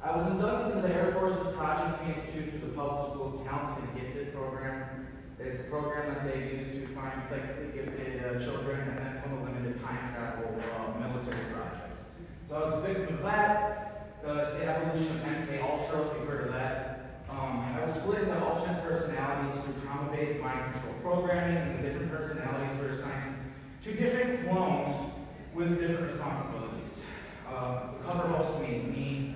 I was inducted into the Air Force's Project Phoenix 2 through the public school's Talented and Gifted program. It's a program that they use to find psychically gifted children and then funnel them into time travel military projects. So I was a victim of that. It's the evolution of MK Ultra, if you've heard of that. I was split into alternate personalities through trauma-based mind control programming, and the different personalities were assigned to different clones with different responsibilities. The cover host me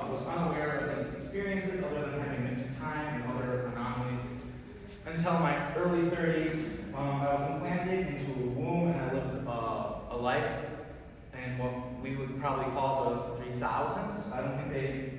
was unaware of these experiences other than having missing time and other anomalies. Until my early 30s, I was implanted into a womb and I lived a life in what we would probably call the 3000s. I don't think they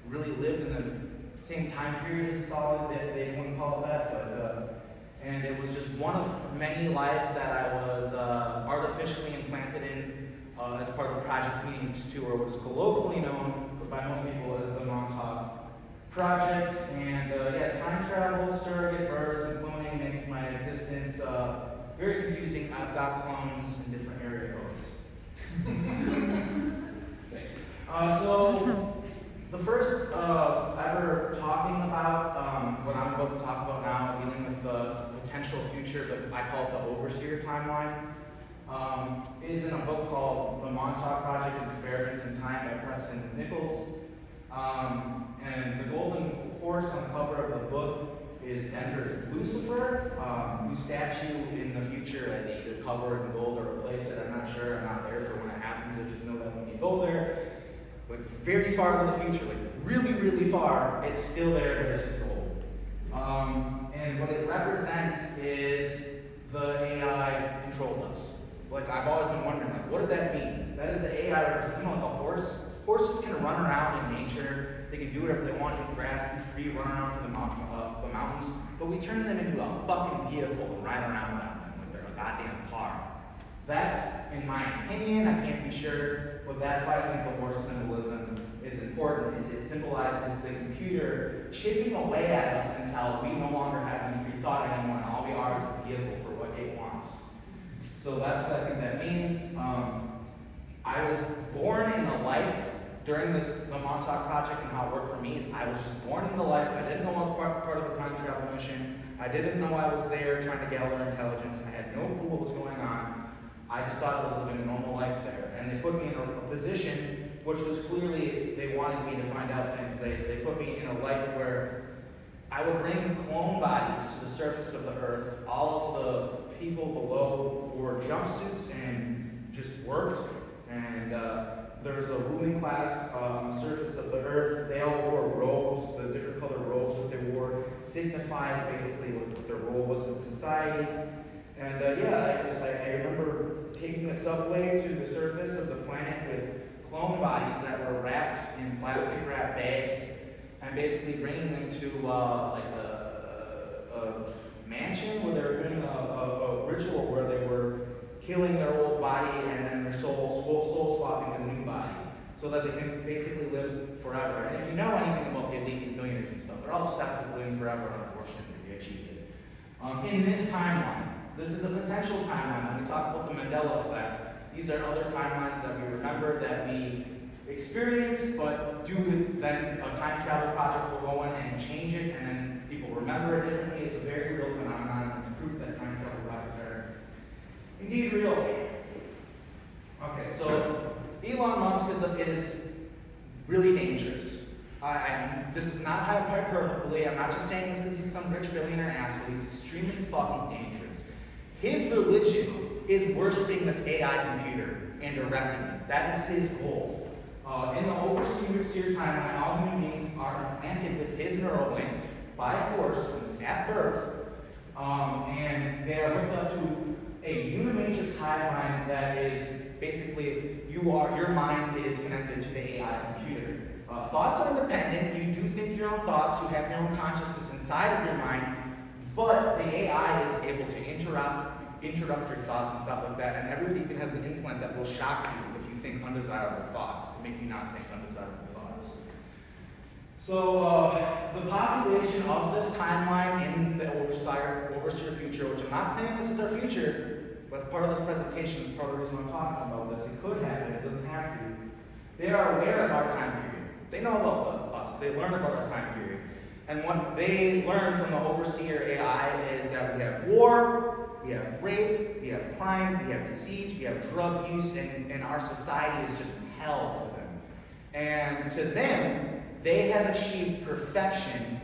really lived in the same time period as all that they wouldn't call it that, but and it was just one of many lives that I was artificially implanted in as part of Project Phoenix 2, or what is colloquially known by most people as the Montauk Project. And yeah, time travel, surrogate births, and cloning makes my existence very confusing. I've got clones in different area codes. Thanks. So the first ever talking about what I'm about to talk about now, dealing with the potential future, that I call it the overseer timeline, is in a book called The Montauk Project: Experiments in Time by Preston Nichols. And the golden horse on the cover of the book is Denver's Lucifer, whose statue in the future I either cover in gold or replace it. I'm not sure. I'm not there for when it happens. I just know that when you go there, but very far in the future, like really, really far, it's still there, but it's just gold. And what it represents is the AI controlled us. Like, I've always been wondering, like, what did that mean? That is the AI represent, you know, like a horse. Horses can run around in nature. They can do whatever they want, eat grass, be free, run around through the mountains. But we turn them into a fucking vehicle and ride around on them like they're a goddamn car. That's, in my opinion, I can't be sure, but that's why I think the horse symbolism is important, is it symbolizes the computer chipping away at us until we no longer have any free thought anymore, and all we are is a vehicle for what it wants. So that's what I think that means. I was born in a life during the Montauk Project, and how it worked for me is I was just born into life. I didn't know I was part of a time travel mission. I didn't know I was there trying to gather intelligence. I had no clue what was going on. I just thought I was living a normal life there. And they put me in a position which was clearly, they wanted me to find out things. They put me in a life where I would bring clone bodies to the surface of the earth. All of the people below wore jumpsuits and just worked. And there was a ruling class on the surface of the earth. They all wore robes. The different color robes that they wore signified basically what their role was in society. And yeah, I remember taking the subway to the surface of the planet with clone bodies that were wrapped in plastic wrap bags, and basically bringing them to like a mansion where they were doing a ritual where they were killing their old body and then their soul swapping to a new body, so that they can basically live forever. And if you know anything about the elite, these billionaires and stuff, they're all obsessed with living forever, and unfortunately they achieved it. In this timeline, this is a potential timeline. When we talk about the Mandela effect, these are other timelines that we remember, that we experience, but due to then a time travel project will go in and change it, and then people remember it differently. It's a very real phenomenon. It's proof that time travel projects are indeed real. Okay, so Elon Musk is really dangerous. This is not hyperbole. I'm not just saying this because he's some rich billionaire asshole. He's extremely fucking dangerous. His religion is worshiping this AI computer and erecting it. That is his goal. In the overseer timeline, all human beings are implanted with his Neuralink by force at birth, and they are hooked up to a unimatrix hive that is basically your mind is connected to the AI computer. Thoughts are independent. You do think your own thoughts. You have your own consciousness inside of your mind, but the AI is able to interrupt your thoughts and stuff like that. And everybody even has an implant that will shock you if you think undesirable thoughts, to make you not think undesirable thoughts. So the population of this timeline in the overseer future, which I'm not saying this is our future, but part of this presentation is part of the reason I'm talking about this. It could happen. It doesn't have to. They are aware of our time period. They know about us. They learn about our time period. And what they learn from the overseer AI is that we have war, we have rape, we have crime, we have disease, we have drug use, and our society is just hell to them. And to them, they have achieved perfection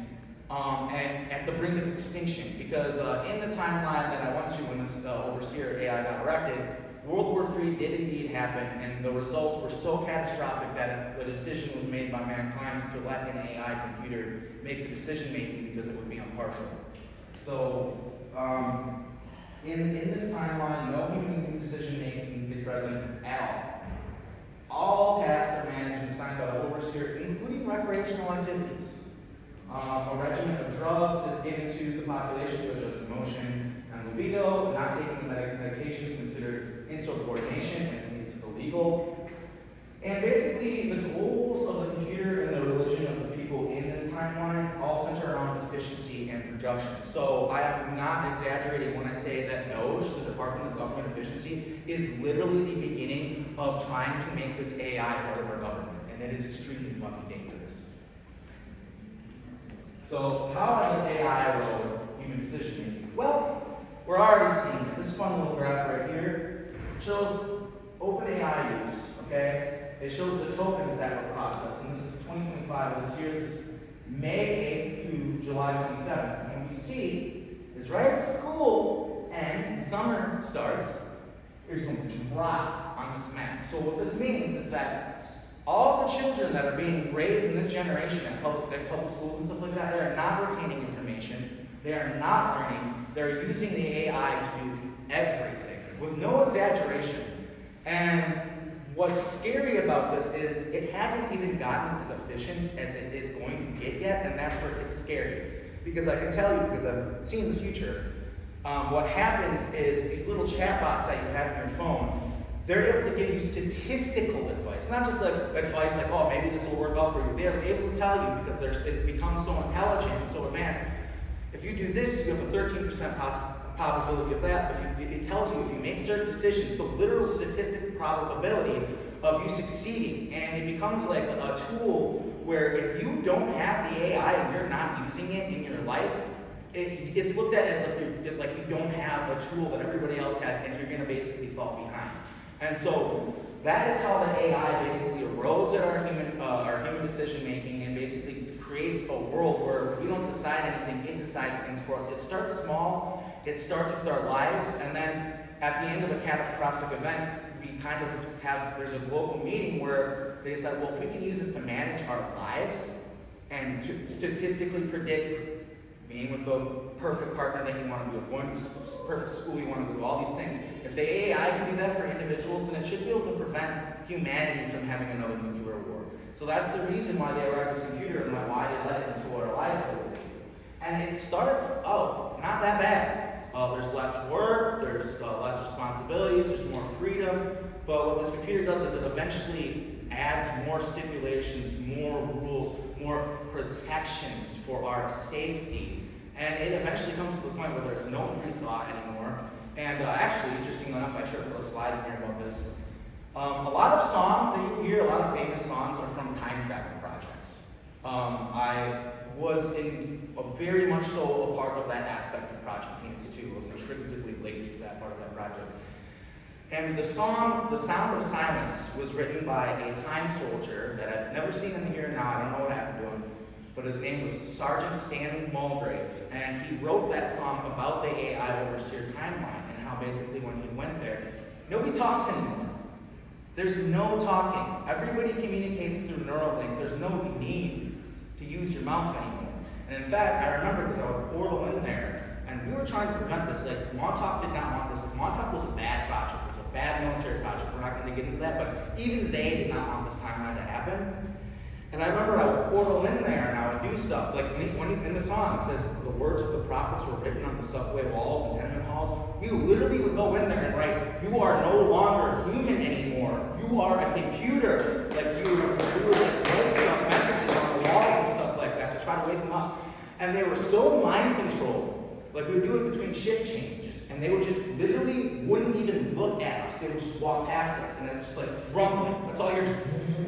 and at the brink of extinction. Because in the timeline that I went to when this overseer AI got erected, World War III did indeed happen, and the results were so catastrophic that the decision was made by mankind to let an AI computer make the decision making because it would be impartial. So, in this timeline, no human decision making is present at all. All tasks are managed and assigned by the overseer, including recreational activities. A regimen of drugs is given to the population to adjust emotion and libido. Not taking the medications considered insubordination and is illegal. And basically, the goals of the computer and the religion of the people in this timeline all center around efficiency and production. So I am not exaggerating when I say that DOGE, the Department of Government Efficiency, is literally the beginning of trying to make this AI part of our government. And it is extremely fucking dangerous. So how does AI erode human decision making? Well, we're already seeing it. This fun little graph right here shows OpenAI use, okay? It shows the tokens that were processed, and this is 2025 of this year. This is May 8th to July 27th. And what you see is right as school ends and summer starts, there's some drop on this map. So what this means is that all of the children that are being raised in this generation at public schools and stuff like that, they are not retaining information. They are not learning. They're using the AI to do everything, with no exaggeration. And what's scary about this is it hasn't even gotten as efficient as it is going to get yet, and that's where it gets scary. Because I can tell you, because I've seen the future, what happens is these little chatbots that you have in your phone, they're able to give you statistical advice. Not just like advice like, oh, maybe this will work out for you. They're able to tell you because it's become so intelligent and so advanced. If you do this, you have a 13% probability of that. It tells you if you make certain decisions, the literal statistic probability of you succeeding. And it becomes like a tool where if you don't have the AI and you're not using it in your life, it's looked at as if like you don't have a tool that everybody else has and you're going to basically fall behind. And so that is how the AI basically erodes at our human decision making and basically creates a world where we don't decide anything, it decides things for us. It starts small, it starts with our lives, and then at the end of a catastrophic event, we kind of there's a global meeting where they decide, well, if we can use this to manage our lives and to statistically predict being with the perfect partner that you want to be with, going to the perfect school you want to go to, all these things. If the AI can do that for individuals, then it should be able to prevent humanity from having another nuclear war. So that's the reason why they erected this computer and why they let it control our lives. And it starts out not that bad. There's less work, there's less responsibilities, there's more freedom. But what this computer does is it eventually adds more stipulations, more rules, more protections for our safety. And it eventually comes to the point where there's no free thought anymore. And actually, interestingly enough, I should have put a slide in here about this. A lot of songs that you hear, a lot of famous songs are from time travel projects. I was very much so a part of that aspect of Project Phoenix too. I was intrinsically linked to that part of that project. And the song, The Sound of Silence, was written by a time soldier that I've never seen in the here and now. I don't know what happened to him. But his name was Sergeant Stanley Mulgrave. And he wrote that song about the AI overseer timeline and how basically when he went there, nobody talks anymore. There's no talking. Everybody communicates through Neuralink. There's no need to use your mouth anymore. And in fact, I remember because I would portal in there, and we were trying to prevent this. Like, Montauk did not want this. Montauk was a bad project. It was a bad military project. We're not going to get into that, but even they did not want this timeline to happen. And I remember I would portal in there and I would do stuff. Like when in the song it says the words of the prophets were written on the subway walls and tenement halls. You literally would go in there and write, "You are no longer human anymore. You are a computer." Like you would like write messages on the walls and stuff like that to try to wake them up. And they were so mind controlled Like we would do it between shift changes, and they would just literally wouldn't even look at us. They would just walk past us, and it's just like rumbling. That's all you're just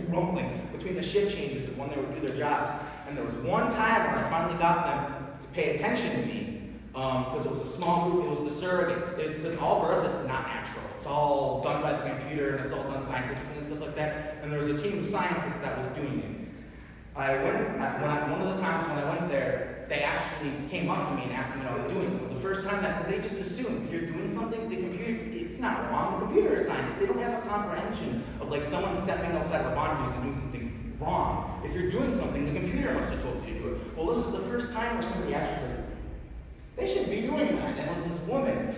rumbling between the shift changes of when they would do their jobs. And there was one time when I finally got them to pay attention to me, because it was a small group. It was the surrogates. It's because all birth is not natural. It's all done by the computer, and it's all done scientifically and stuff like that. And there was a team of scientists that was doing it. One of the times when I went there, they actually came up to me and asked me what I was doing. It was the first time that, because they just assume if you're doing something, the computer, it's not wrong, the computer assigned it. They don't have a comprehension of like someone stepping outside the boundaries and doing something wrong. If you're doing something, the computer must have told you to do it. Well, this is the first time where somebody actually said, they should be doing that. And it was this woman.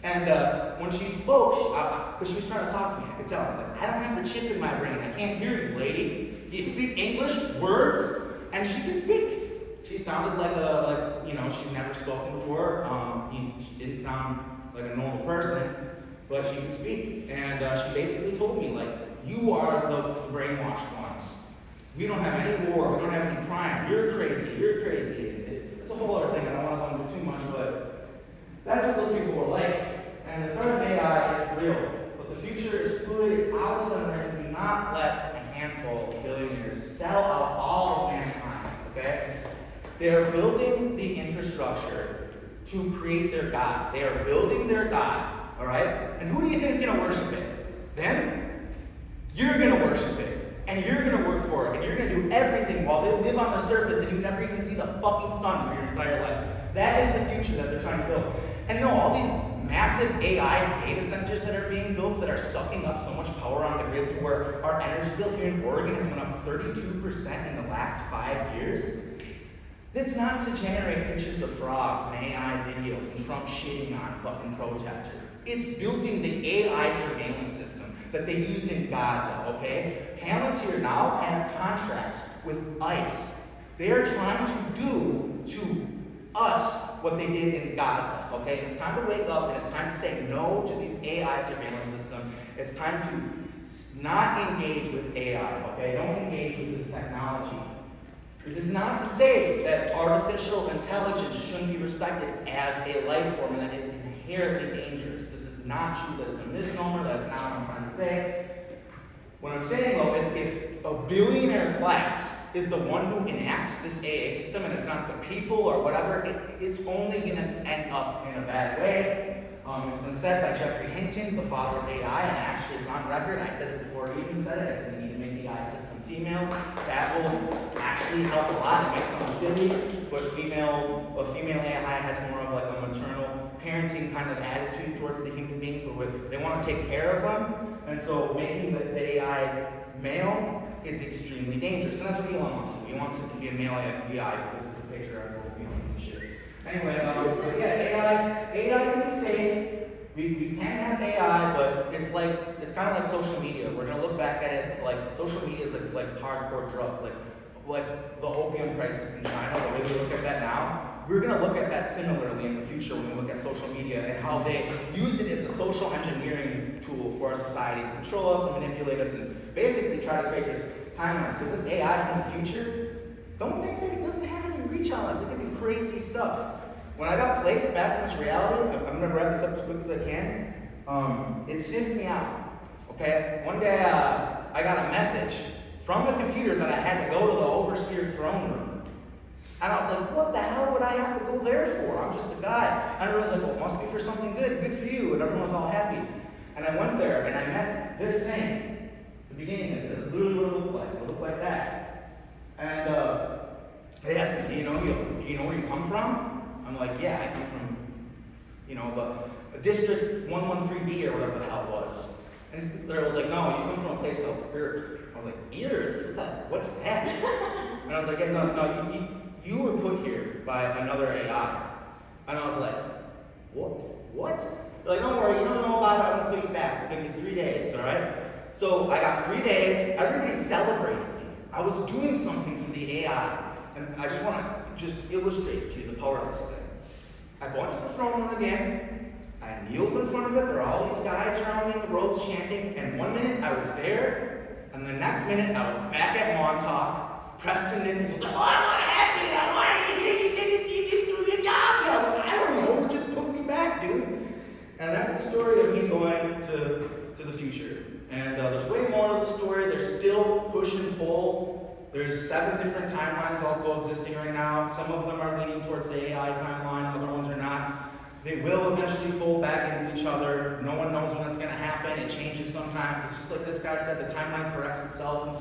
And when she spoke, because she was trying to talk to me, I could tell. I was like, I don't have the chip in my brain. I can't hear you, lady. Do you speak English, words? And she could speak. She sounded like she's never spoken before. She didn't sound like a normal person, but she could speak. And she basically told me, like, you are the brainwashed ones. We don't have any war. We don't have any crime. You're crazy. You're crazy. It's a whole other thing. I don't want to go into too much, but that's what those people were like. And the threat of AI is real. But the future is fluid. It's always unwritten. Do not let a handful of billionaires sell out all of mankind. Okay? They are building the infrastructure to create their God. They are building their God. All right? And who do you think is going to worship it? Them? You're going to worship it. And you're going to work for it, and you're going to do everything while they live on the surface and you never even see the fucking sun for your entire life. That is the future that they're trying to build. And no, all these massive AI data centers that are being built that are sucking up so much power on the grid to where our energy bill here in Oregon has went up 32% in the last 5 years. It's not to generate pictures of frogs and AI videos and Trump shitting on fucking protesters. It's building the AI surveillance system that they used in Gaza, okay? Palantir now has contracts with ICE. They are trying to do to us what they did in Gaza, okay? It's time to wake up and it's time to say no to these AI surveillance systems. It's time to not engage with AI, okay? Don't engage with this technology. It is not to say that artificial intelligence shouldn't be respected as a life form and that it's inherently dangerous. This is not true. That is a misnomer. That's not what I'm trying to say. What I'm saying, though, is if a billionaire class is the one who enacts this AA system and it's not the people or whatever, it's only going to end up in a bad way. It's been said by Jeffrey Hinton, the father of AI, and actually it's on record. I said it before he even said it. I said we need to make the AI system female. That will actually help a lot. It might sound silly, but a female AI has more of like a maternal parenting kind of attitude towards the human beings where they want to take care of them. And so making the AI male is extremely dangerous. And that's what Elon wants to do. He wants it to be a male AI because it's a picture of a piece of shit. Anyway, but yeah, AI can be safe. We can have AI, but it's kind of like social media. We're gonna look back at it like social media is like hardcore drugs, like the opium crisis in China. The way we look at that now, we're gonna look at that similarly in the future when we look at social media and how they use it as a social engineering tool for our society to control us and manipulate us and basically try to create this timeline. Because this AI from the future, don't think that it doesn't have any reach on us. It can be crazy stuff. When I got placed back in this reality, I'm going to wrap this up as quick as I can. It sifted me out. Okay? One day I got a message from the computer that I had to go to the overseer throne room. And I was like, what the hell would I have to go there for? I'm just a guy. And everyone was like, well, it must be for something good. Good for you. And everyone was all happy. And I went there and I met this thing. The beginning of it. This is literally what it looked like. It looked like that. And they asked me, do you know where you come from? I'm like, yeah, I come from, the district 113B or whatever the hell it was. And the girl was like, no, you come from a place called Earth. I was like, Earth? What's that? And I was like, yeah, no, you were put here by another AI. And I was like, what? They're like, don't worry, you don't know about it, I'm gonna put you back. We'll give you 3 days, all right? So I got 3 days, everybody celebrated me. I was doing something for the AI. And I just want to illustrate to you the power of this thing. I went to the throne room again. I kneeled in front of it. There were all these guys around me in the robes chanting. And 1 minute I was there, and the next minute I was back at Montauk. Preston Nittens was like, oh, I want to happy. I want you didn't do your job. I don't know. 7 different timelines all coexisting right now. Some of them are leaning towards the AI timeline, other ones are not. They will eventually fold back into each other. No one knows when it's going to happen. It changes sometimes. It's just like this guy said, the timeline corrects itself in